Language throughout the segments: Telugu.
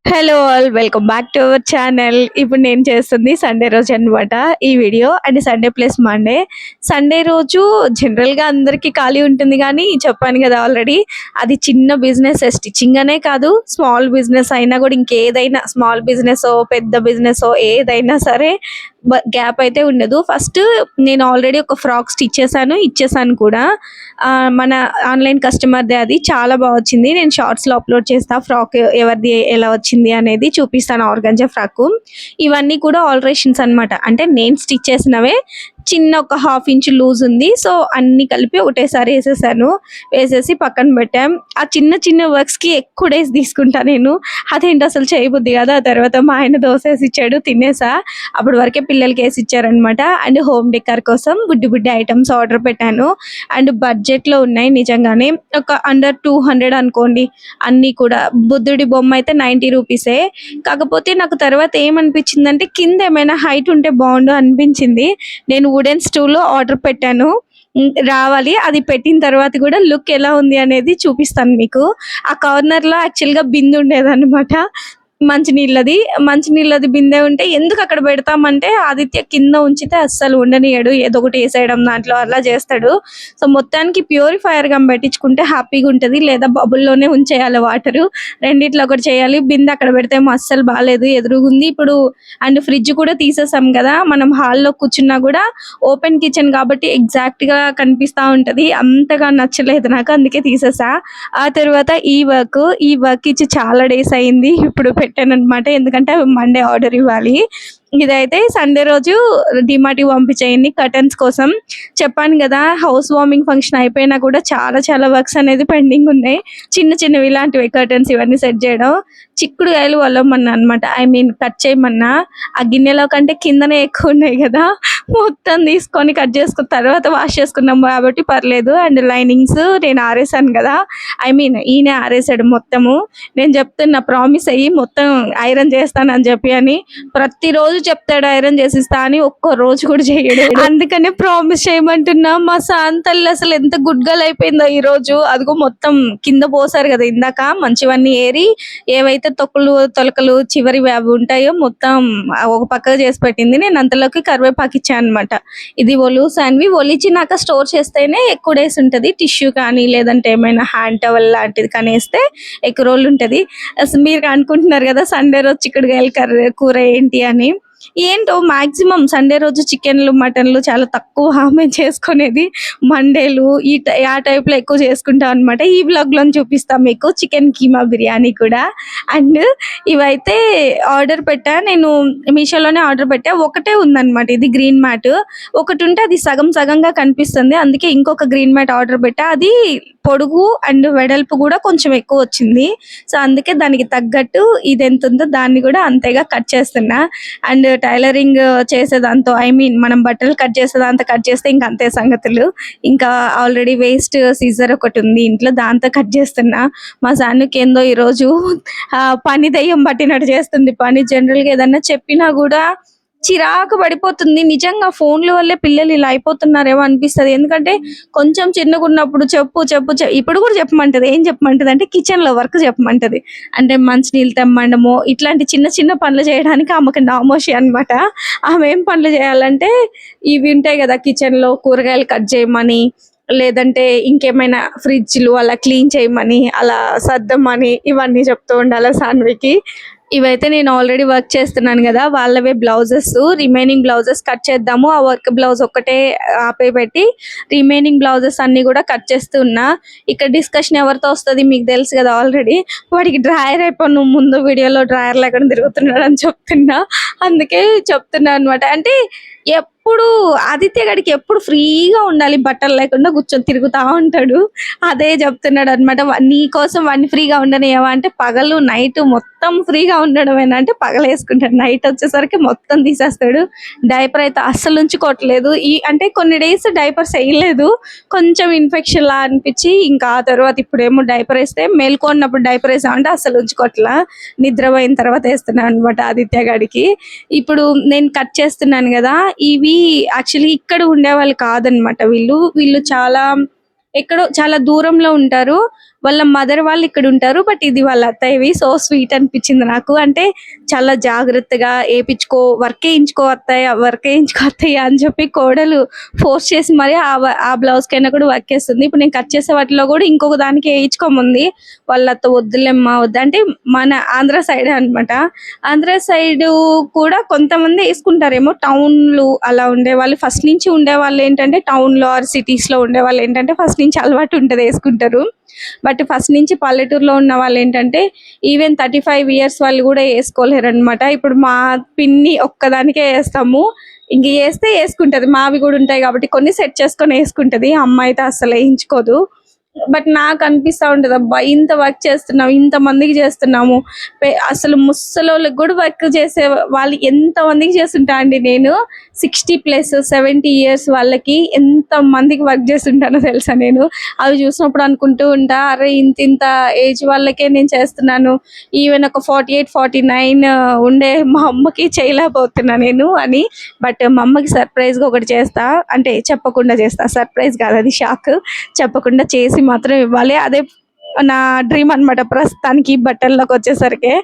Hello all welcome back to our channel. ఇప్పుడు నేను చేస్తుంది సండే రోజు అనమాట ఈ video. And Sunday plus Monday. Sunday రోజు జనరల్గా అందరికీ ఖాళీ ఉంటుంది, కానీ చెప్పాను కదా ఆల్రెడీ, అది చిన్న బిజినెస్, స్టిచ్చింగ్ అనే కాదు, స్మాల్ బిజినెస్ అయినా కూడా, ఇంకేదైనా స్మాల్ బిజినెస్ పెద్ద బిజినెస్ ఏదైనా సరే గ్యాప్ అయితే ఉండదు. ఫస్ట్ నేను ఆల్రెడీ ఒక ఫ్రాక్ స్టిచ్ చేశాను, ఇచ్చేసాను కూడా. మన ఆన్లైన్ కస్టమర్దే, అది చాలా బాగా వచ్చింది. నేను షార్ట్స్లో అప్లోడ్ చేస్తా ఫ్రాక్ ఎవరిది ఎలా వచ్చింది అనేది చూపిస్తాను. ఆర్గంజా ఫ్రాక్ ఇవన్నీ కూడా ఆల్టరేషన్స్ అన్నమాట. అంటే నేను స్టిచ్ చేసినవే, చిన్న ఒక 1/2 ఇంచ్ లూజ్ ఉంది. సో అన్ని కలిపి ఒకటేసారి వేసేసి పక్కన పెట్టాం. ఆ చిన్న చిన్న వర్క్స్ కి ఎక్కువ డేస్ తీసుకుంటా నేను. అదేంటి అసలు చేయబుద్ధి కదా. ఆ తర్వాత మా ఆయన దోశ వేసి ఇచ్చాడు, తినేసా. అప్పటి వరకే పిల్లలకి వేసి ఇచ్చారనమాట. అండ్ హోమ్ డెకర్ కోసం బుడ్డి బుడ్డి ఐటమ్స్ ఆర్డర్ పెట్టాను. అండ్ బడ్జెట్ లో ఉన్నాయి నిజంగానే. ఒక అండర్ 200 అనుకోండి. అన్ని కూడా బుద్ధుడి బొమ్మ అయితే 90 రూపీసే. కాకపోతే నాకు తర్వాత ఏమనిపించిందంటే, కింద ఏమైనా హైట్ ఉంటే బాగుండు అనిపించింది. నేను వుడెన్ స్టూల్ ఆర్డర్ పెట్టాను. రావాలి. అది పెట్టిన తర్వాత కూడా లుక్ ఎలా ఉంది అనేది చూపిస్తాను మీకు. ఆ కార్నర్ లో యాక్చువల్ గా బిందె ఉండేదన్నమాట, మంచినీళ్ళది బిందె ఉంటే ఎందుకు అక్కడ పెడతామంటే, ఆదిత్య కింద ఉంచితే అస్సలు ఉండనియడు, ఏదో ఒకటి వేసేయడం దాంట్లో అలా చేస్తాడు. సో మొత్తానికి ప్యూరిఫైయర్ గమ్ పెట్టించుకుంటే హ్యాపీగా ఉంటుంది, లేదా బబుల్లోనే ఉంచేయాలి వాటర్. రెండిట్లో ఒకటి చేయాలి. బిందె అక్కడ పెడితే అస్సలు బాగాలేదు, ఎదురుగుంది ఇప్పుడు. అండ్ ఫ్రిడ్జ్ కూడా తీసేసాం కదా, మనం హాల్లో కూర్చున్నా కూడా ఓపెన్ కిచెన్ కాబట్టి ఎగ్జాక్ట్ గా కనిపిస్తా ఉంటది. అంతగా నచ్చలేదు నాకు, అందుకే తీసేసా. ఆ తర్వాత ఈ వర్క్ ఇచ్చి చాలా డేస్ అయింది. ఇప్పుడు పెట్టాను అనమాట, ఎందుకంటే మండే ఆర్డర్ ఇవ్వాలి. ఇదైతే సండే రోజు డిమార్ట్ పంపించేయండి కర్టన్స్ కోసం. చెప్పాను కదా, హౌస్ వార్మింగ్ ఫంక్షన్ అయిపోయినా కూడా చాలా చాలా వర్క్స్ అనేది పెండింగ్ ఉన్నాయి. చిన్న చిన్నవి ఇలాంటివి, కర్టన్స్ ఇవన్నీ సెట్ చేయడం. చిక్కుడుకాయలు వల్లమన్నా అనమాట, ఐ మీన్ కట్ చేయమన్నా. ఆ గిన్నెలో కంటే కిందనే ఎక్కువ ఉన్నాయి కదా, మొత్తం తీసుకొని కట్ చేసుకున్న తర్వాత వాష్ చేసుకున్నాం కాబట్టి పర్లేదు. అండ్ లైనింగ్స్ నేను ఆరేసాను కదా, ఐ మీన్ ఈయన ఆరేసాడు మొత్తము. నేను చెప్తున్నా, ప్రామిస్ అయ్యి మొత్తం ఐరన్ చేస్తానని చెప్పి అని. ప్రతిరోజు చెప్తాడు ఐరన్ చేసిస్తా అని, ఒక్క రోజు కూడా చేయడు. అందుకనే ప్రామిస్ చేయమంటున్నా. మా శాంతల్లి అసలు ఎంత గుడ్ గర్ల్ అయిపోయిందో ఈ రోజు. అదిగో మొత్తం కింద పోసారు కదా ఇందాక, మంచివన్నీ ఏరి, ఏవైతే తొలకలు చివరివి అవి ఉంటాయో మొత్తం ఒక పక్కగా చేసి పెట్టింది. నేను అంతలోకి కరివేపాకు ఇచ్చాను అనమాట. ఇది ఒలిచినాక స్టోర్ చేస్తేనే ఎక్కువ డేస్ ఉంటది. టిష్యూ కానీ, లేదంటే ఏమైనా హ్యాండ్ టవల్ లాంటిది కానీ వేస్తే ఎక్కువ రోజులు ఉంటది. అసలు మీరు అనుకుంటున్నారు కదా సండే రోజు చిక్కుడుకాయల కూర ఏంటి అని. ఏంటో మాక్సిమం సండే రోజు చికెన్లు మటన్లు చాలా తక్కువ మేము చేసుకునేది. మండేలు ఆ టైప్ లో ఎక్కువ చేసుకుంటాం అనమాట. ఈ వ్లాగ్ లో చూపిస్తాం మీకు చికెన్ కీమా బిర్యానీ కూడా. అండ్ ఇవైతే ఆర్డర్ పెట్టా నేను, మీషోలోనే ఆర్డర్ పెట్టా. ఒకటే ఉందన్నమాట, ఇది గ్రీన్ మ్యాట్. ఒకటి ఉంటే అది సగం సగంగా కనిపిస్తుంది, అందుకే ఇంకొక గ్రీన్ మ్యాట్ ఆర్డర్ పెట్టా. అది పొడుగు అండ్ వెడల్పు కూడా కొంచెం ఎక్కువ వచ్చింది. సో అందుకే దానికి తగ్గట్టు ఇది ఎంత ఉందో దాన్ని కూడా అంతేగా కట్ చేస్తున్నా. అండ్ టైలరింగ్ చేసేదాంతో, ఐ మీన్ మనం బట్టలు కట్ చేసేదాంతో కట్ చేస్తే ఇంక అంతే సంగతులు. ఇంకా ఆల్రెడీ వేస్ట్ సీజర్ ఒకటి ఉంది ఇంట్లో, దాంతో కట్ చేస్తున్నా. మా సాన్నుకి ఏందో ఈరోజు పని దయ్యం పట్టినట్టు చేస్తుంది పని. జనరల్గా ఏదన్నా చెప్పినా కూడా చిరాకు పడిపోతుంది. నిజంగా ఫోన్ల వల్లే పిల్లలు ఇలా అయిపోతున్నారేమో అనిపిస్తుంది. ఎందుకంటే కొంచెం చిన్నగా ఉన్నప్పుడు చెప్పు చెప్పు ఇప్పుడు కూడా చెప్పమంటది. ఏం చెప్పమంటది అంటే, కిచెన్ లో వర్క్ చెప్పమంటది. అంటే మంచినీళ్ళు తెమ్మండము, ఇట్లాంటి చిన్న చిన్న పనులు చేయడానికి ఆమెకు నామోషి అనమాట. ఆమె ఏం పనులు చేయాలంటే, ఇవి ఉంటాయి కదా కిచెన్ లో, కూరగాయలు కట్ చేయమని, లేదంటే ఇంకేమైనా ఫ్రిడ్జ్లు అలా క్లీన్ చేయమని, అలా సర్దమని, ఇవన్నీ చెప్తూ ఉండాలి సాన్వికి. ఇవైతే నేను ఆల్రెడీ వర్క్ చేస్తున్నాను కదా, వాళ్ళవే బ్లౌజెస్. రిమైనింగ్ బ్లౌజెస్ కట్ చేద్దాము. ఆ వర్క్ బ్లౌజ్ ఒక్కటే ఆపే పెట్టి రిమైనింగ్ బ్లౌజెస్ అన్ని కూడా కట్ చేస్తున్నా. ఇక్కడ డిస్కషన్ ఎవరితో వస్తుంది మీకు తెలుసు కదా ఆల్రెడీ. వాడికి డ్రాయర్ అయిపోయి ముందు వీడియోలో డ్రాయర్ లేకుండా తిరుగుతున్నాడు అని చెప్తున్నా. అందుకే చెప్తున్నా అనమాట. అంటే ఎప్పుడు ఆదిత్య గడికి ఎప్పుడు ఫ్రీగా ఉండాలి, బట్టలు లేకుండా కూర్చొని తిరుగుతా ఉంటాడు. అదే చెప్తున్నాడు అనమాట. నీ కోసం వాడిని ఫ్రీగా ఉండనియవా అంటే, పగలు నైట్ మొత్తం ఫ్రీగా ఉండడమేనా అంటే పగలు వేసుకుంటాడు, నైట్ వచ్చేసరికి మొత్తం తీసేస్తాడు. డైపర్ అయితే అస్సలు ఉంచుకోవట్లేదు. అంటే కొన్ని డేస్ డైపర్స్ వేయలేదు, కొంచెం ఇన్ఫెక్షన్ లా అనిపించి, ఇంకా ఆ తర్వాత ఇప్పుడేమో డైపర్ వేస్తే, మేల్కొన్నప్పుడు డైపర్ వేసామంటే అస్సలు ఉంచుకోవట్లా, నిద్రపోయిన తర్వాత వేస్తున్నాను అనమాట ఆదిత్య గడికి. ఇప్పుడు నేను కట్ చేస్తున్నాను కదా, ఇవి యాక్చువల్లీ ఇక్కడ ఉండేవాళ్ళు కాదనమాట. వీళ్ళు చాలా ఎక్కడో చాలా దూరంలో ఉంటారు. వాళ్ళ మదర్ వాళ్ళు ఇక్కడ ఉంటారు, బట్ ఇది వాళ్ళ అత్తయ్యవి. సో స్వీట్ అనిపించింది నాకు. అంటే చాలా జాగ్రత్తగా ఏపించుకో, వర్క్ వేయించుకో అత్తయ్య, వర్క్ వేయించుకో అత్తయ్య అని చెప్పి కోడలు ఫోర్స్ చేసి మరి ఆ బ్లౌజ్ కైనా కూడా వర్క్ వేస్తుంది. ఇప్పుడు నేను కట్ చేసే వాటిలో కూడా ఇంకొక దానికి వేయించుకోమంది. వాళ్ళ అత్త వద్దులేమ్మా వద్దు అంటే, మన ఆంధ్ర సైడ్ అన్నమాట. ఆంధ్ర సైడ్ కూడా కొంతమంది వేసుకుంటారేమో, టౌన్లు అలా ఉండే వాళ్ళు, ఫస్ట్ నుంచి ఉండే వాళ్ళు ఏంటంటే టౌన్ లో ఆర్ సిటీస్ లో ఉండే వాళ్ళు ఏంటంటే ఫస్ట్ నుంచి అలవాటు ఉంటుంది, వేసుకుంటారు. బట్ ఫస్ట్ నుంచి పల్లెటూరులో ఉన్న వాళ్ళు ఏంటంటే ఈవెన్ 35 years వాళ్ళు కూడా వేసుకోలేరు అనమాట. ఇప్పుడు మా పిన్ని ఒక్కదానికే వేస్తాము, ఇంక వేస్తే వేసుకుంటది. మావి కూడా ఉంటాయి కాబట్టి కొన్ని సెట్ చేసుకొని వేసుకుంటది. అమ్మాయి అయితే అసలు వేయించుకోదు. బట్ నాకు అనిపిస్తా ఉంటది, అబ్బా ఇంత వర్క్ చేస్తున్నాము, ఇంత మందికి చేస్తున్నాము, అసలు ముసలోళ్ళకి కూడా వర్క్ చేసే వాళ్ళు ఎంత మందికి చేస్తుంటా అండి. నేను 60+ 70 years వాళ్ళకి ఎంత మందికి వర్క్ చేస్తుంటానో తెలుసా. నేను అవి చూసినప్పుడు అనుకుంటూ ఉంటా, అరే ఇంత ఇంత ఏజ్ వాళ్ళకే నేను చేస్తున్నాను, ఈవెన్ ఒక 48 49 ఉండే మా అమ్మకి చేయలేకపోతున్నా నేను అని. బట్ మా అమ్మకి సర్ప్రైజ్ గా ఒకటి చేస్తా, అంటే చెప్పకుండా చేస్తా, సర్ప్రైజ్ కాదు అది, షాక్. చెప్పకుండా చేసి మాత్రం ఇవ్వాలి. అదే నా డ్రీమ్ అన్నమాట ప్రస్తుతానికి బట్టల్లోకి వచ్చేసరికి.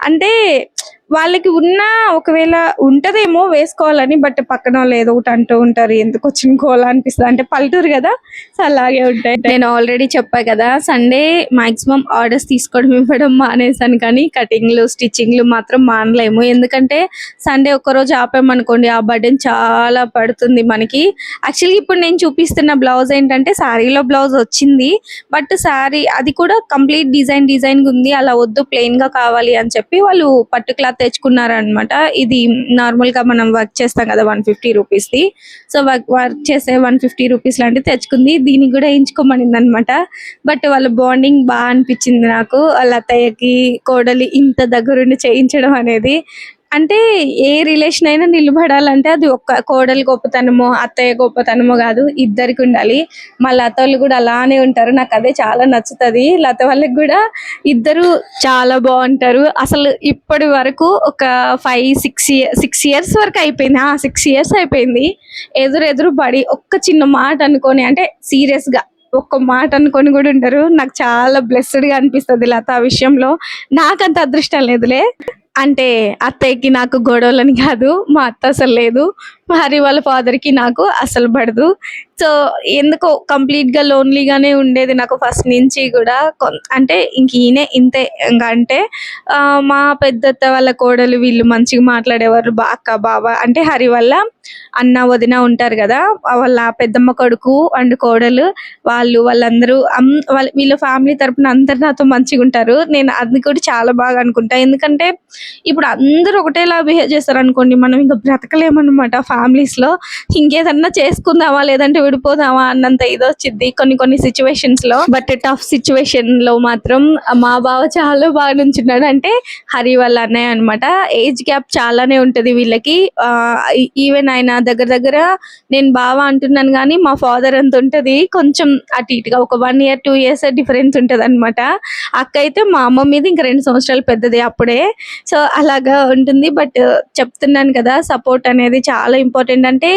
అంటే వాళ్ళకి ఉన్న, ఒకవేళ ఉంటదేమో వేసుకోవాలని, బట్ పక్కన వాళ్ళు ఏదో ఒకటి అంటూ ఉంటారు, ఎందుకు వచ్చిన కోలా అనిపిస్తుంది. అంటే పల్లెటూరు కదా, సో అలాగే ఉంటాయి. నేను ఆల్రెడీ చెప్పా కదా, సండే మాక్సిమం ఆర్డర్స్ తీసుకోవడం ఇవ్వడం మానేసాను, కానీ కటింగ్లు స్టిచ్చింగ్లు మాత్రం మానలేము. ఎందుకంటే సండే ఒక్కరోజు ఆపామనుకోండి ఆ బర్డెన్ చాలా పడుతుంది మనకి. యాక్చువల్లీ ఇప్పుడు నేను చూపిస్తున్న బ్లౌజ్ ఏంటంటే శారీలో బ్లౌజ్ వచ్చింది, బట్ శారీ అది కూడా కంప్లీట్ డిజైన్ ఉంది. అలా వద్దు, ప్లెయిన్ గా కావాలి అని చెప్పి వాళ్ళు పట్టు క్లాత్ తెచ్చుకున్నారనమాట. ఇది నార్మల్ గా మనం వర్క్ చేస్తాం కదా 150 rupees ది. సో వర్క్ చేసే 150 rupees లాంటివి తెచ్చుకుంది, దీనికి కూడా వేయించుకోమనింది అనమాట. బట్ వాళ్ళ బాండింగ్ బాగా అనిపించింది నాకు. వాళ్ళ అత్తయ్యకి కోడలి ఇంత దగ్గరుండి చేయించడం అనేది. అంటే ఏ రిలేషన్ అయినా నిలబడాలంటే అది ఒక్క కోడలు గొప్పతనమో అత్తయ్య గొప్పతనమో కాదు, ఇద్దరికి ఉండాలి. మా లత వాళ్ళు కూడా అలానే ఉంటారు, నాకు అదే చాలా నచ్చుతుంది. లత వాళ్ళకి కూడా ఇద్దరు చాలా బాగుంటారు. అసలు ఇప్పటి వరకు ఒక 6 years వరకు అయిపోయింది, 6 years అయిపోయింది. ఎదురు పడి ఒక్క చిన్న మాట అనుకొని, అంటే సీరియస్ గా ఒక్క మాట అనుకొని కూడా ఉంటారు. నాకు చాలా బ్లెస్డ్ గా అనిపిస్తుంది లత విషయంలో. నాకంత అదృష్టం లేదులే, అంటే అత్తయ్యకి నాకు గొడవలని కాదు, మా అత్త అసలు లేదు, మా హరి వాళ్ళ ఫాదర్ కి నాకు అసలు పడదు. సో ఎందుకో కంప్లీట్ గా లోన్లీగానే ఉండేది నాకు ఫస్ట్ నుంచి కూడా. అంటే ఇంక ఈయనే ఇంతే ఇంకా. అంటే మా పెద్దత్త వాళ్ళ కోడలు వీళ్ళు మంచిగా మాట్లాడేవారు, అక్క బావ అంటే హరి వల్ల అన్న వదిన ఉంటారు కదా, వాళ్ళ పెద్దమ్మ కొడుకు అండ్ కోడలు, వాళ్ళందరూ వీళ్ళ ఫ్యామిలీ తరపున అందరు నాతో మంచిగా ఉంటారు. నేను అది కూడా చాలా బాగా అనుకుంటా. ఎందుకంటే ఇప్పుడు అందరూ ఒకటేలా బిహేవ్ చేస్తారు అనుకోండి, మనం ఇంకా బ్రతకలేమన్నమాట ఫ్యామిలీస్ లో. ఇంకేదన్నా చేసుకుందామా లేదంటే విడిపోదామా అన్నంత ఇది వచ్చింది కొన్ని సిచ్యువేషన్స్ లో. బట్ టఫ్ సిచ్యువేషన్ లో మాత్రం మా బావ చాలా బాగా నుంచున్నాడు. అంటే హరి వాళ్ళ అన్నయ్య అనమాట. ఏజ్ గ్యాప్ చాలానే ఉంటది వీళ్ళకి. ఈవెన్ ఆయన దగ్గర నేను బావ అంటున్నాను కానీ మా ఫాదర్ అంత ఉంటది, కొంచెం అటు ఇటుగా ఒక 1 year 2 years డిఫరెన్స్ ఉంటది అనమాట. అక్క అయితే మా అమ్మ మీద ఇంకా 2 సంవత్సరాలు పెద్దది అప్పుడే. సో అలాగా ఉంటుంది. బట్ చెప్తున్నాను కదా, సపోర్ట్ అనేది చాలా ఇంపార్టెంట్. అంటే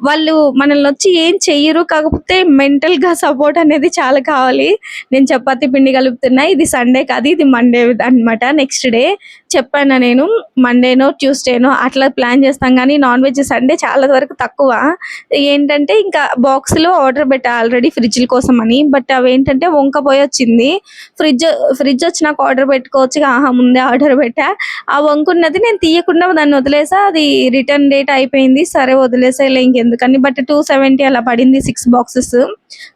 వాళ్ళు మనల్ని వచ్చి ఏం చెయ్యరు, కాకపోతే మెంటల్ గా సపోర్ట్ అనేది చాలా కావాలి. నేను చపాతి పిండి కలుపుతున్నా, ఇది సండే కాదు, ఇది మండే అన్నమాట. నెక్స్ట్ డే చెప్పాను నేను, మండేనో ట్యూస్డేనో అట్లా ప్లాన్ చేస్తాం, కానీ నాన్ వెజ్ సండే చాలా వరకు తక్కువ. ఏంటంటే ఇంకా బాక్స్ లో ఆర్డర్ పెట్టా ఆల్రెడీ ఫ్రిడ్జ్ల కోసం అని, బట్ అవి ఏంటంటే వంకపోయి వచ్చింది. ఫ్రిడ్జ్ వచ్చి నాకు ఆర్డర్ పెట్టుకోవచ్చు, ముందే ఆర్డర్ పెట్టా. ఆ వంకున్నది నేను తీయకుండా దాన్ని వదిలేసా, అది రిటర్న్ డేట్ అయిపోయింది, సరే వదిలేసేలే ఇంకెందుకని. బట్ 270 అలా పడింది 6 boxes.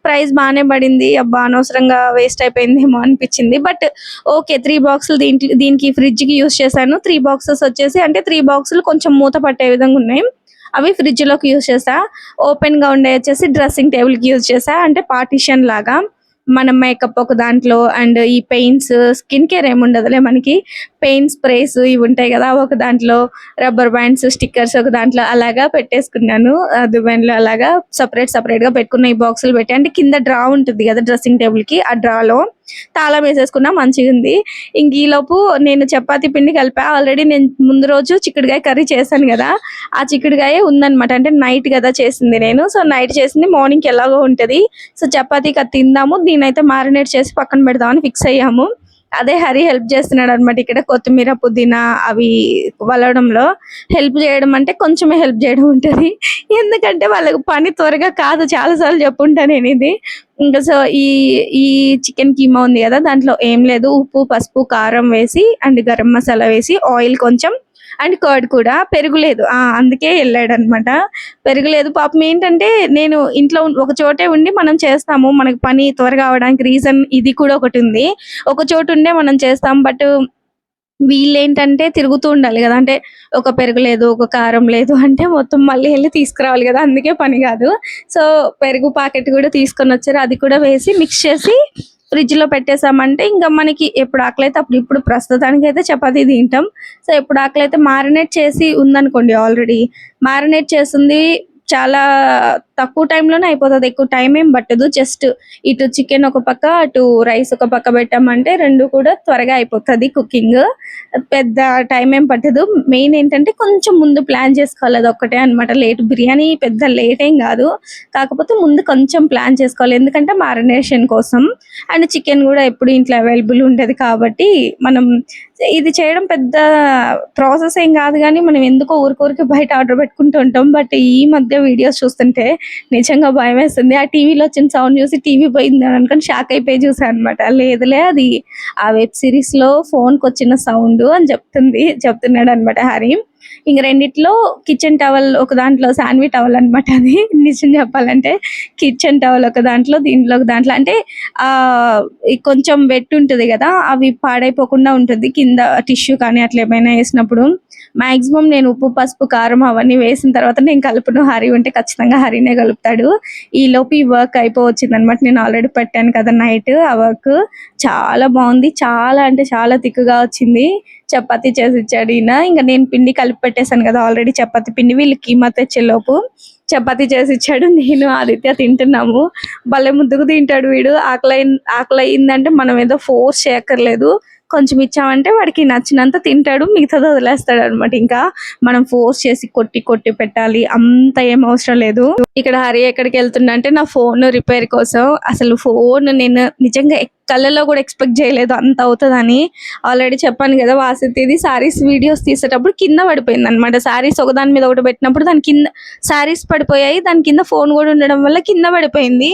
ప్రైస్ బాగానే పడింది, అబ్బా అనవసరంగా వేస్ట్ అయిపోయిందేమో అనిపించింది. బట్ ఓకే, 3 boxes దీనికి ఫ్రిడ్జ్ కి యూస్ చేశాను. 3 boxes వచ్చేసి, అంటే 3 boxes కొంచెం మూత పట్టే విధంగా ఉన్నాయి, అవి ఫ్రిడ్జ్ లోకి యూస్ చేసా. ఓపెన్ గా ఉండే వచ్చేసి డ్రెస్సింగ్ టేబుల్ కి యూజ్ చేసా, అంటే పార్టిషన్ లాగా. మనం మేకప్ ఒక దాంట్లో, అండ్ ఈ పెయింట్స్, స్కిన్ కేర్ ఏముండదులే మనకి, పెయింట్ స్ప్రేస్ ఇవి ఉంటాయి కదా ఒక దాంట్లో, రబ్బర్ బ్యాండ్స్ స్టిక్కర్స్ ఒక దాంట్లో, అలాగా పెట్టేసుకున్నాను. దువ్వెనలో అలాగా సపరేట్ గా పెట్టుకున్న ఈ బాక్సులు పెట్టి, అంటే కింద డ్రా ఉంటుంది కదా డ్రెస్సింగ్ టేబుల్ కి, ఆ డ్రాలో తాళం వేసేసుకున్నా, మంచిగా ఉంది. ఇంక ఈలోపు నేను చపాతీ పిండి కలిపా. ఆల్రెడీ నేను ముందు రోజు చిక్కుడుకాయ కర్రీ చేశాను కదా, ఆ చిక్కుడుకాయ ఉందన్నమాట. అంటే నైట్ కదా చేసింది నేను, సో నైట్ చేసింది మార్నింగ్కి ఎలాగో ఉంటుంది. సో చపాతీకి అది తిందాము, దీనైతే మ్యారినేట్ చేసి పక్కన పెడదామని ఫిక్స్ అయ్యాము. అదే హరి హెల్ప్ చేస్తున్నాడు అనమాట. ఇక్కడ కొత్తిమీర పుదీనా అవి వలడంలో హెల్ప్ చేయడం అంటే కొంచెమే హెల్ప్ చేయడం ఉంటుంది. ఎందుకంటే వాళ్ళకి పని త్వరగా కాదు, చాలాసార్లు చెప్పుంటా నేను ఇది. ఇంకా సో ఈ ఈ చికెన్ కీమా ఉంది కదా, దాంట్లో ఏం లేదు, ఉప్పు పసుపు కారం వేసి అండ్ గరం మసాలా వేసి ఆయిల్ కొంచెం అండ్ కర్డ్ కూడా, పెరుగు లేదు. అందుకే వెళ్ళాడు అనమాట. పెరుగు లేదు పాపం. ఏంటంటే నేను ఇంట్లో ఒక చోటే ఉండి మనం చేస్తాము, మనకి పని త్వరగా అవడానికి రీజన్ ఇది కూడా ఒకటి ఉంది. ఒక చోటు ఉండే మనం చేస్తాం, బట్ వీళ్ళేంటంటే తిరుగుతూ ఉండాలి కదా, అంటే ఒక పెరుగు లేదు, ఒక కారం లేదు అంటే మొత్తం మళ్ళీ వెళ్ళి తీసుకురావాలి కదా, అందుకే పని కాదు. సో పెరుగు ప్యాకెట్ కూడా తీసుకొని వచ్చారు, అది కూడా వేసి మిక్స్ చేసి ఫ్రిడ్జ్ లో పెట్టేసామంటే ఇంకా మనకి ఎప్పుడు ఆకలి అయితే అప్పుడు, ఇప్పుడు ప్రస్తుతానికి అయితే చపాతీ తింటాం. సో ఎప్పుడు ఆకలి అయితే మ్యారినేట్ చేసి ఉందనుకోండి, ఆల్రెడీ మ్యారినేట్ చేసింది చాలా తక్కువ టైంలోనే అయిపోతుంది, ఎక్కువ టైం ఏం పట్టదు. జస్ట్ ఇటు చికెన్ ఒక పక్క, అటు రైస్ ఒక పక్క పెట్టామంటే రెండు కూడా త్వరగా అయిపోతుంది కుకింగ్, పెద్ద టైం ఏం పట్టదు. మెయిన్ ఏంటంటే కొంచెం ముందు ప్లాన్ చేసుకోవాలి, అది ఒక్కటే అనమాట. లేట్ బిర్యానీ పెద్ద లేట్ ఏం కాదు, కాకపోతే ముందు కొంచెం ప్లాన్ చేసుకోవాలి, ఎందుకంటే మ్యారినేషన్ కోసం. అండ్ చికెన్ కూడా ఎప్పుడు ఇంట్లో అవైలబుల్ ఉండదు కాబట్టి మనం ఇది చేయడం పెద్ద ప్రాసెస్ ఏం కాదు, కానీ మనం ఎందుకో ఊరికొరికి బయట ఆర్డర్ పెట్టుకుంటూ ఉంటాం. బట్ ఈ మధ్య వీడియోస్ చూస్తుంటే నిజంగా భయం వేస్తుంది. ఆ టీవీలో వచ్చిన సౌండ్ చూసి టీవీ పోయింది అని అనుకుని షాక్ అయిపోయి చూసాను అనమాట. లేదులే, అది ఆ వెబ్ సిరీస్ లో ఫోన్ కి వచ్చిన సౌండ్ అని చెప్తున్నాడు అనమాట హరి. ఇంక రెండిట్లో కిచెన్ టవల్ ఒక దాంట్లో, శాన్వి టవల్ అనమాట అది, నిజం చెప్పాలంటే కిచెన్ టవల్ ఒక దాంట్లో, దీంట్లో ఒక దాంట్లో. అంటే కొంచెం వెట్ ఉంటుంది కదా, అవి పాడైపోకుండా ఉంటుంది కింద టిష్యూ కానీ అట్లా ఏమైనా వేసినప్పుడు. మాక్సిమం నేను ఉప్పు పసుపు కారం అవన్నీ వేసిన తర్వాత నేను కలుపును, హరి ఉంటే ఖచ్చితంగా హరినే కలుపుతాడు. ఈ లోపు ఈ వర్క్ అయిపోవచ్చింది అనమాట. నేను ఆల్రెడీ పెట్టాను కదా నైట్, ఆ వర్క్ చాలా బాగుంది, చాలా అంటే చాలా తిక్కుగా వచ్చింది. చపాతీ చేసి ఇచ్చాడు ఈయన. ఇంకా నేను పిండి కలిపి పెట్టేశాను కదా ఆల్రెడీ, చపాతీ పిండి వీళ్ళు కీమా తెచ్చేలోపు చపాతీ చేసి ఇచ్చాడు. నేను ఆదిత్య తింటున్నాము. భలే ముద్దుకు తింటాడు వీడు. ఆకలి అయిందంటే మనం ఏదో ఫోర్స్ చేయక్కర్లేదు, కొంచెం ఇచ్చామంటే వాడికి నచ్చినంత తింటాడు, మిగతాది వదిలేస్తాడు అనమాట. ఇంకా మనం ఫోర్స్ చేసి కొట్టి కొట్టి పెట్టాలి అంత ఏం అవసరం లేదు. ఇక్కడ హరి ఎక్కడికి వెళ్తున్నా అంటే నా ఫోన్ రిపేర్ కోసం. అసలు ఫోన్ నేను నిజంగా కళ్ళలో కూడా ఎక్స్పెక్ట్ చేయలేదు అంత అవుతుందని. ఆల్రెడీ చెప్పాను కదా, వాసిది శారీస్ వీడియోస్ తీసేటప్పుడు కింద పడిపోయింది అనమాట. శారీస్ ఒకదాని మీద ఒకటి పెట్టినప్పుడు దాని కింద శారీస్ పడిపోయాయి, దాని కింద ఫోన్ కూడా ఉండడం వల్ల కింద పడిపోయింది.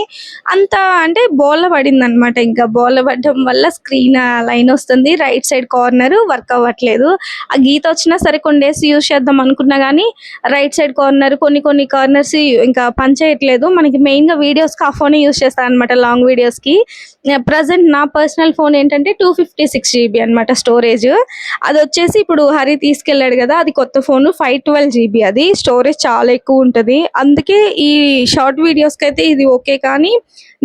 అంత అంటే బోల్ల పడింది అనమాట. ఇంకా బోల్ల పడడం వల్ల స్క్రీన్ లైన్ వస్తుంది, రైట్ సైడ్ కార్నర్ వర్క్ అవ్వట్లేదు. ఆ గీత వచ్చినా సరే కొన్ని డేస్ యూజ్ చేద్దాం అనుకున్నా కానీ రైట్ సైడ్ కార్నర్ కొన్ని కార్నర్స్ ఇంకా పనిచేయట్లేదు. మనకి మెయిన్ గా వీడియోస్ కి ఆ ఫోన్ యూజ్ చేస్తాను అనమాట, లాంగ్ వీడియోస్ కి. ప్రజెంట్ నా పర్సనల్ ఫోన్ ఏంటంటే 256 GB అనమాట స్టోరేజ్. అది వచ్చేసి ఇప్పుడు హరి తీసుకెళ్లాడు కదా, అది కొత్త ఫోన్ 512 GB, అది స్టోరేజ్ చాలా ఎక్కువ ఉంటుంది. అందుకే ఈ షార్ట్ వీడియోస్ కి అయితే ఇది ఓకే, కానీ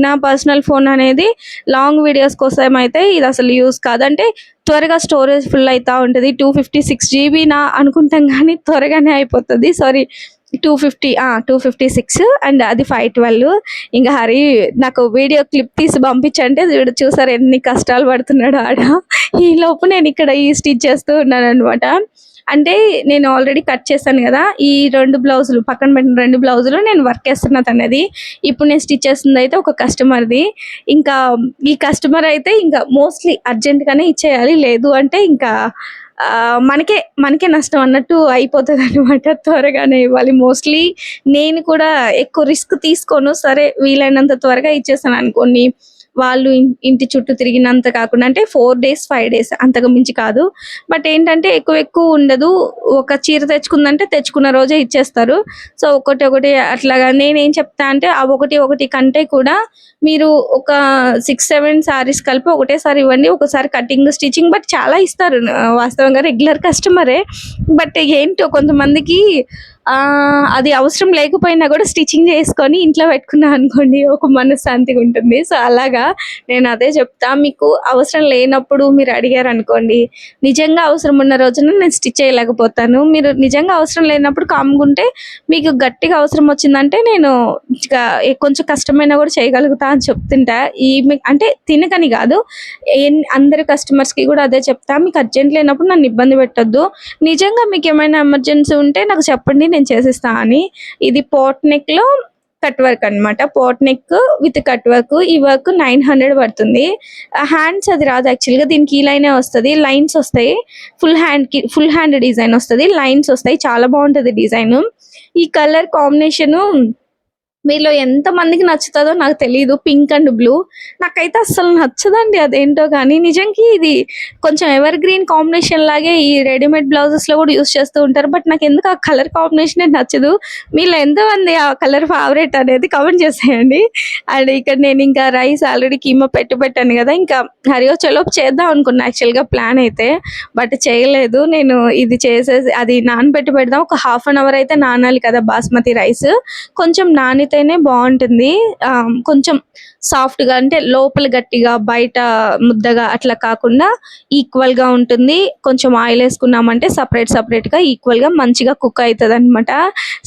నా పర్సనల్ ఫోన్ అనేది లాంగ్ వీడియోస్ కోసం అయితే ఇది అసలు యూజ్ కాదంటే త్వరగా స్టోరేజ్ ఫుల్ అవుతా ఉంటుంది. 256 GB నా అనుకుంటాం కానీ త్వరగానే అయిపోతుంది. సారీ 256 అండ్ అది 512. ఇంకా హరి నాకు వీడియో క్లిప్ తీసి పంపించంటే చూసారు ఎన్ని కష్టాలు పడుతున్నాడు ఆడ. ఈ లోపు నేను ఇక్కడ ఈ స్టిచ్ చేస్తూ ఉన్నాను అనమాట. అంటే నేను ఆల్రెడీ కట్ చేశాను కదా, ఈ 2 బ్లౌజులు పక్కన పెట్టిన 2 బ్లౌజులు నేను వర్క్ చేస్తున్నది అనేది. ఇప్పుడు నేను స్టిచ్ చేస్తుంది అయితే ఒక కస్టమర్ది. ఇంకా ఈ కస్టమర్ అయితే ఇంకా మోస్ట్లీ అర్జెంట్గానే ఇచ్చేయాలి, లేదు అంటే ఇంకా మనకే నష్టం అన్నట్టు అయిపోతుంది అనమాట. త్వరగానే ఇవ్వాలి. మోస్ట్లీ నేను కూడా ఎక్కువ రిస్క్ తీసుకోను, సరే వీలైనంత త్వరగా ఇచ్చేసాను అనుకోండి. వాళ్ళు ఇంటి చుట్టూ తిరిగినంత కాకుండా, అంటే 4 days 5 days అంతకు మించి కాదు. బట్ ఏంటంటే ఎక్కువ ఉండదు. ఒక చీర తెచ్చుకుందంటే తెచ్చుకున్న రోజే ఇచ్చేస్తారు. సో ఒకటి అట్లాగా నేనేం చెప్తా అంటే ఆ ఒకటి కంటే కూడా మీరు ఒక 6-7 సారీస్ కలిపి ఒకటేసారి ఇవ్వండి. ఒకసారి కటింగ్ స్టిచ్చింగ్ బట్ చాలా ఇస్తారు వాస్తవంగా, రెగ్యులర్ కస్టమరే. బట్ ఏంటో కొంతమందికి అది అవసరం లేకపోయినా కూడా స్టిచ్చింగ్ చేసుకొని ఇంట్లో పెట్టుకున్నా అనుకోండి ఒక మనశ్శాంతిగా ఉంటుంది. సో, అలాగా నేను అదే చెప్తా. మీకు అవసరం లేనప్పుడు మీరు అడిగారనుకోండి, నిజంగా అవసరం ఉన్న రోజున నేను స్టిచ్ చేయలేకపోతాను. మీరు నిజంగా అవసరం లేనప్పుడు కామ్‌గుంటే మీకు గట్టిగా అవసరం వచ్చిందంటే నేను కొంచెం కష్టమైనా కూడా చేయగలుగుతా అని చెప్తుంటా. అంటే తినకని కాదు. అందరు కస్టమర్స్‌కి కూడా అదే చెప్తా. మీకు అర్జెంట్ లేనప్పుడు నన్ను ఇబ్బంది పెట్టొద్దు. నిజంగా మీకేమైనా ఎమర్జెన్సీ ఉంటే నాకు చెప్పండి నేను చేసిస్తా అని. ఇది పోట్ నెక్‌లో కట్ వర్క్ అనమాట. పోట్ నెక్ విత్ కట్ వర్క్. ఈ వర్క్ 900 పడుతుంది. హ్యాండ్స్ అది రాదు యాక్చువల్‌గా దీనికి ఈ లైనే వస్తది. లైన్స్ వస్తాయి. ఫుల్ హ్యాండ్ డిజైన్ వస్తది. లైన్స్ వస్తాయి. చాలా బావుంటది డిజైను. ఈ కలర్ కాంబినేషను మీలో ఎంతమందికి నచ్చుతదో నాకు తెలీదు. Pink and blue. నాకైతే అస్సలు నచ్చదండి అదేంటో గానీ. నిజంకి ఇది కొంచెం ఎవర్ గ్రీన్ కాంబినేషన్ లాగే ఈ రెడీమేడ్ బ్లౌజెస్‌లో గూడా యూజ్ చేస్తూ ఉంటారు. బట్ నాకెందుకో ఆ కలర్ కాంబినేషనే నచ్చదు. మీలో ఎంతమంది ఆ కలర్ ఫేవరెట్ అనేది కామెంట్ చేసేయండి. అండ్ ఇక్కడ నేనింకా రైస్ ఆల్రెడీ కీమా పెట్టాను గదా! ఇంకా హరి వచ్చేలోపు చేద్దాం అనుకున్నా యాక్చువల్‌గా ప్లాన్ అయితే. బట్ చేయలేదు. నేను ఇది చేసేసి అది నానబెట్టి పెడదాం. ఒక హాఫ్ అన్ అవర్ అయితే నానాలి కదా బాస్మతి రైస్. కొంచెం నానితేనే బావుంటుంది. కొంచెం సాఫ్ట్‌గా అంటే లోపల గట్టిగా, బయట ముద్దగా అట్లా కాకుండా ఈక్వల్‌గా ఉంటుంది. కొంచెం ఆయిల్ ఏసుకున్నామంటే సెపరేట్‌గా ఈక్వల్‌గా మంచిగా కుక్ అయితదనమాట.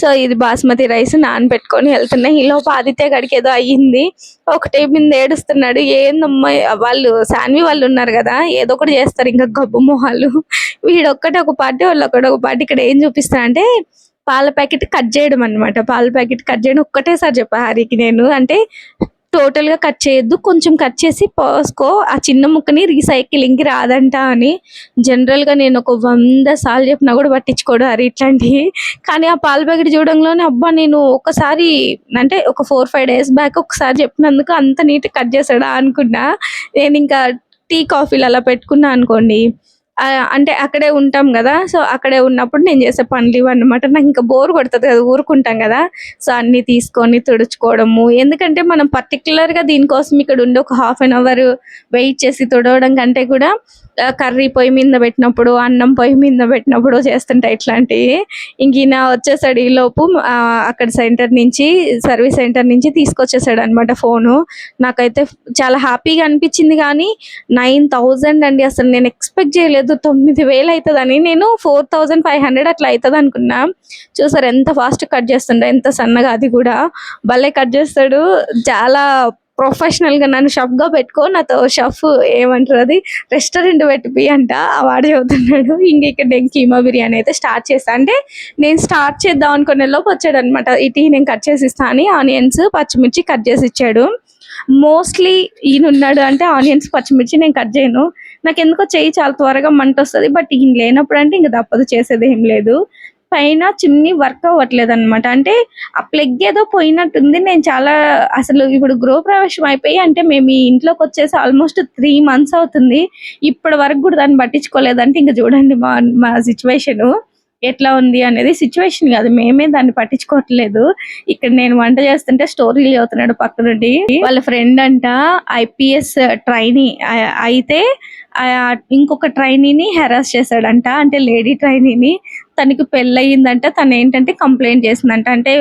సో, ఇది బాస్మతి రైస్ నానబెట్టుకొని వెళ్తున్నా. ఈలోపు ఆదిత్య గాడికి ఏదో అయ్యింది. ఒకటే మీద ఏడుస్తున్నాడు. ఏందమ్మా వాళ్ళు సాన్వి వాళ్ళు ఉన్నారు గదా! ఏదో ఒకటి చేస్తారు ఇంకా గబ్బు మొహాలు. వీడొక్కటే ఒక పార్టీ, వాళ్ళొక్కటి ఒక పార్టీ. ఇక్కడ ఏం చూపిస్తా అంటే పాల ప్యాకెట్ కట్ చేయడం అనమాట. పాల ప్యాకెట్ కట్ చేయడం ఒక్కటేసారి చెప్పా హరికి నేను. అంటే టోటల్‌గా కట్ చేయొద్దు. కొంచెం కట్ చేసి పోసుకో. ఆ చిన్న ముక్కని రీసైక్లింగ్‌కి రాదంట అని. జనరల్‌గా నేను ఒక 100 సార్లు చెప్పినా కూడా పట్టించుకోడు హరి ఇట్లాంటియి. కానీ ఆ పాల ప్యాకెట్ చూడంగానే అబ్బా! నేను ఒకసారి అంటే ఒక 4, 5 డేస్ బ్యాక్ ఒకసారి చెప్పినందుకు అంత నీట్‌గా కట్ చేసాడా అనుకున్నా. నేనింకా టీ, కాఫీలు అలా పెట్టుకున్నా అనుకోండి. అంటే అక్కడే ఉంటాం గదా! సో, అక్కడే ఉన్నప్పుడు నేను చేసే పనులు ఇవన్నమాట. నాకింక బోర్ కొడతది కదా! ఊరుకుంటాం గదా! సో, అన్నీ తీసుకొని తుడుచుకోవడము. ఎందుకంటే మనం పర్టిక్యులర్‌గా దీనికోసం ఇక్కడ ఉండి ఒక హాఫ్ అన్ అవర్ వెయిట్ చేసి తుడవడం కంటే కూడా కర్రీ పొయ్యి మీద పెట్టినప్పుడు, అన్నం పొయ్యి మీద పెట్టినప్పుడు చేస్తుంటా ఇట్లాంటియి. ఇంక ఈయన వచ్చేసాడు ఈలోపు అక్కడ సర్వీస్ సెంటర్ నుంచి తీసుకొచ్చేసాడనమాట ఫోను. నాకైతే చాలా హ్యాపీగా అనిపించింది గానీ 9,000 అండి. అసలు నేను ఎక్స్‌పెక్ట్ చేయలేదు. 9,000 అయితదని. నేను 4,500 అట్లా అయితదనుకున్నా. చూసారా ఎంత ఫాస్ట్‌గా కట్ చేస్తుండో, ఎంత సన్నగా అది గూడా. భలే కట్ చేస్తాడు. చాలా ప్రొఫెషనల్‌గా నన్ను షెఫ్‌గా పెట్టుకో. నాతో ఏమంటారు అది రెస్టారెంట్ పెట్టిపి అంట. వాడు చెబుతున్నాడు. ఇక్కడ నేను కీమా బిర్యానీ అయితే స్టార్ట్ చేశా. అంటే నేను స్టార్ట్ చేద్దాం అనుకునే లోపు వచ్చాడనమాట. నేను కట్ చేసి ఇస్తా అని ఆనియన్స్, పచ్చిమిర్చి కట్ చేసి ఇచ్చాడు. మోస్ట్‌లీ ఈయనున్నాడు అంటే ఆనియన్స్, పచ్చిమిర్చి నేను కట్ చేయను. నాకెందుకో చెయ్యి చాలా త్వరగా మంటొస్తది. బట్ ఈయన లేనప్పుడంటే ఇంక తప్పదు, చేసేదేం లేదు. పైన చిమ్నీ వర్క్ అవ్వట్లేదనమాట. అంటే ఆ ప్లగ్ ఏదో పోయినట్టుంది. నేను చాలా అసలు ఇప్పుడు గృహప్రవేశం అయిపోయి అంటే మేము ఈ ఇంట్లోకొచ్చేసి ఆల్మోస్ట్ 3 మంత్స్ అవుతుంది. ఇప్పటి వరకు కూడా దాన్ని పట్టించుకోలేదంటే ఇంక చూడండి మా మా సిట్యుయేషను ఎట్లా ఉంది అనేది. సిట్యుయేషన్ కాదు, మేమే దాన్ని పట్టించుకోవట్లేదు. ఇక్కడ నేను వంట చేస్తుంటే స్టోరీలు చదువుతున్నాడు పక్క నుండి. వాళ్ళ ఫ్రెండ్ అంట ఐపీఎస్ ట్రైనీ అయితే ఇంకొక ట్రైనీని హెరాస్ చేశాడంట. అంటే లేడీ ట్రైనీని. తనకి పెళ్ళయిందంట. తనేంటంటే కంప్లెయింట్ చేసిందంట. అంటే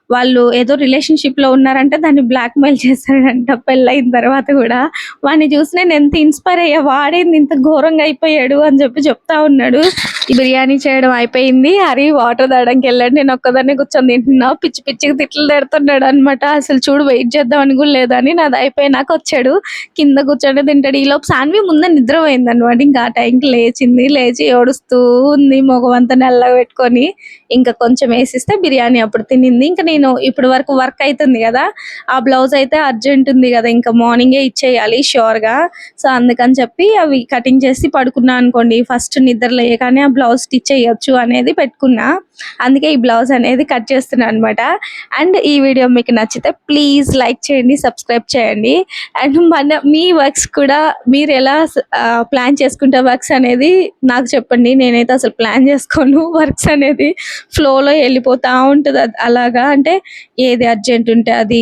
వాళ్ళు ఏదో రిలేషన్‌షిప్‌లో ఉన్నారంట. దాన్ని బ్లాక్‌మెయిల్ చేశాడంట పెళ్ళయిన తర్వాత గూడా. వాడిని చూసి నేను ఎంత ఇన్‌స్పైర్ అయ్యా. వాడేంది ఇంత ఘోరంగా అయిపోయాడు అని చెప్తా ఉన్నాడు. ఈ బిర్యానీ చేయడం అయిపోయింది. హరి వాటర్ తాగడానికెళ్ళాడు. నేను ఒక్కదాన్నే కూర్చొని తింటున్నా. పిచ్చి పిచ్చిగా తిట్లు తిడుతున్నాడనమాట. అసలు చూడు వెయిట్ చేద్దామని కూడా లేదని. నాది అయిపోయినాక వచ్చాడు. కింద కూర్చొని తింటాడు. ఈలోపు సాన్వి ముందే నిద్రపోయిందనమాట. ఇంకా ఆ టైంకి లేచింది. లేచి ఏడుస్తూ ఉంది. మొఖమంతా నల్లగా పెట్టుకొని. ఇంకా కొంచెం వేసిస్తే బిర్యానీ అప్పుడు తినింది. ఇంకా నేను ఇప్పటి వరకు వర్క్ అయితుంది కదా! ఆ బ్లౌజ్ అయితే అర్జెంట్ ఉంది కదా! ఇంకా మార్నింగే ఇచ్చేయాలి ష్యూర్‌గా. సో, అందుకని చెప్పి అవి కటింగ్ చేసి పడుకున్నా అనుకోండి. ఫస్ట్ నిద్ర లేయగానే ఆ బ్లౌజ్ స్టిచ్ చేయొచ్చు అనేది పెట్టుకున్నా. అందుకే ఈ బ్లౌజ్ అనేది కట్ చేస్తున్నా అనమాట. అండ్ ఈ వీడియో మీకు నచ్చితే ప్లీజ్ లైక్ చేయండి, సబ్స్క్రైబ్ చేయండి. అండ్ మీ వర్క్స్ కూడా మీరు ఎలా ప్లాన్ చేసుకుంటే వర్క్స్ అనేది నాకు చెప్పండి. నేనైతే అసలు ప్లాన్ చేసుకోను. వర్క్స్ అనేది ఫ్లోలో వెళ్ళిపోతా ఉంటది. అలాగా అంటే ఏది అర్జెంట్ ఉంటే అది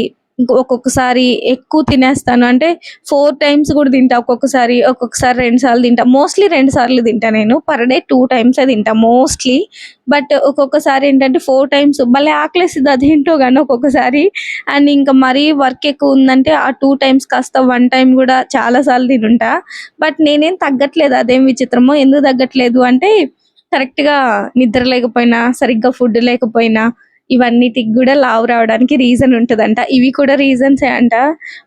ఒక్కొక్కసారి ఎక్కువ తినేస్తాను. అంటే 4 టైమ్స్ కూడా తింటా ఒక్కొక్కసారి. ఒక్కొక్కసారి 2 సార్లు తింటా. మోస్ట్‌లీ 2 సార్లు తింటా నేను. పర్ డే 2 టైమ్సే తింటా మోస్ట్‌లీ. బట్ ఒక్కొక్కసారి ఏంటంటే 4 టైమ్స్ భలే ఆకలేసిద్ది అదేంటో గాని ఒక్కొక్కసారి. అండ్ ఇంకా మరీ వర్క్ ఎక్కువ ఉందంటే ఆ 2 టైమ్స్ కాస్త 1 టైమ్ కూడా చాలా సార్లు తినుంటా. బట్ నేనేం తగ్గట్లేదు, అదేం విచిత్రమో. ఎందుకు తగ్గట్లేదు అంటే కరెక్ట్‌గా నిద్ర లేకపోయినా, సరిగ్గా ఫుడ్ లేకపోయినా, ఇవన్నిటికి గూడా లావు రావడానికి రీజన్ ఉంటదంట. ఇవి కూడా రీజన్సే అంట.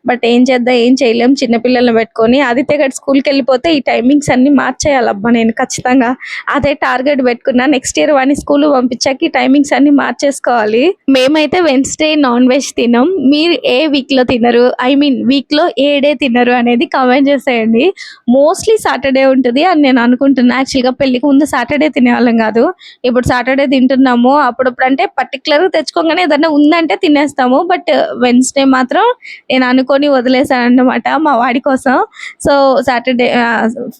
బట్ ఏం చేద్దాం, ఏం చేయలేం. చిన్న పిల్లల్ని పెట్టుకొని ఆదిత్య గాడు స్కూల్‌కెళ్ళిపోతే ఈ టైమింగ్స్ అన్నీ మార్చేయాలబ్బా నేను ఖచ్చితంగా. అదే టార్గెట్ పెట్టుకున్నా. నెక్స్ట్ ఇయర్ వాడిని స్కూల్‌కి పంపించాక ఈ టైమింగ్స్ అన్నీ మార్చేసుకోవాలి. మేమైతే వెన్స్‌డే నాన్ వెజ్ తినం. మీరు ఏ వీక్‌లో తినరు? ఐ మీన్ వీక్‌లో ఏ డే తినరు అనేది కామెంట్ చేసేయండి. మోస్ట్‌లీ సాటర్‌డే ఉంటది అని నేను అనుకుంటున్నా. యాక్చువల్‌గా పెళ్ళికి ముందు సాటర్‌డే తినేవాళ్ళం కాదు. ఇప్పుడు సాటర్‌డే తింటున్నాము. అప్పుడప్పుడు అంటే పర్టిక్యులర్‌గా తెచ్చుకోగానే ఏదన్నా ఉందంటే తినేస్తాము. బట్ వెన్స్‌డే మాత్రం నేను అనుకోని వదిలేసానన్నమాట మా వాడి కోసం. సో,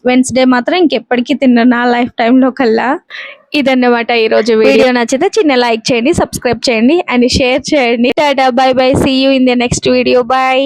వెన్స్‌డే మాత్రం ఇంకెప్పటికి తినను నా లైఫ్ టైమ్‌లో కల్లా. ఇదన్నమాట ఈరోజు వీడియో. నచ్చితే చిన్న లైక్ చేయండి, సబ్స్క్రైబ్ చేయండి అండ్ షేర్ చేయండి. Tata, bye bye, see you in the next video. By.